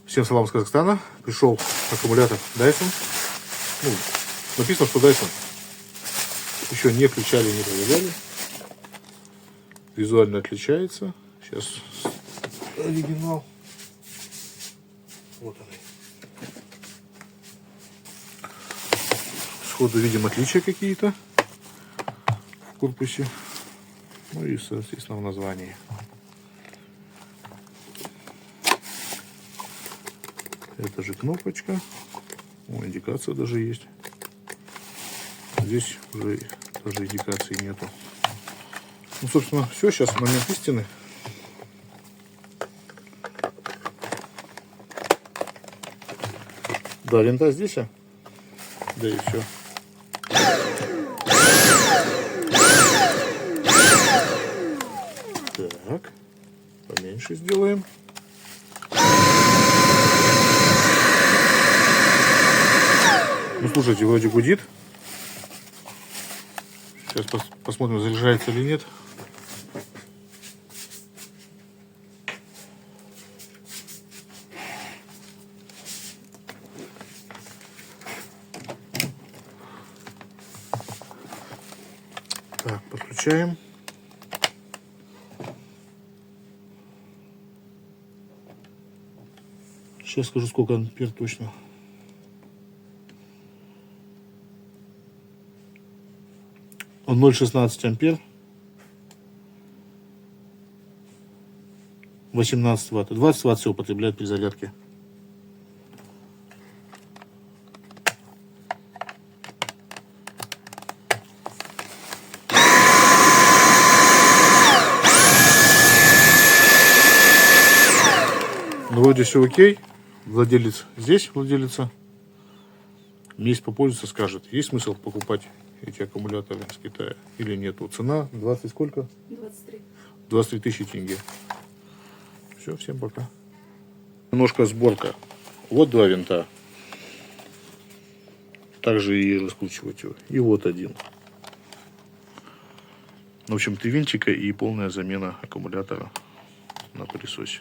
Всем салам из Казахстана. Пришел аккумулятор Dyson. Ну, написано, что Dyson. Еще не включали, не проверяли. Визуально отличается. Сейчас оригинал. Вот он. Сходу видим отличия какие-то в корпусе. Ну и, соответственно, в названии. Это же кнопочка. О, индикация даже есть. Здесь уже даже индикации нету. Ну, собственно, все. Сейчас момент истины. Да, винта здесь, да и все. Так, поменьше сделаем. Ну, слушайте, вроде гудит. Сейчас посмотрим, заряжается или нет. Так, подключаем. Сейчас скажу, сколько ампер точно. Он 0,16 ампер. 18 ватт. 20 ватт все употребляет при зарядке. Ну, вроде все окей. Владелец здесь, владелица. Есть попользоваться, скажет, есть смысл покупать эти аккумуляторы с Китая или нету. Цена 20 сколько? 23. 23 тысячи тенге. Все, всем пока. Немножко сборка. Вот два винта. Также и раскручивать его. И вот один. В общем, 3 винтика и полная замена аккумулятора на пылесосе.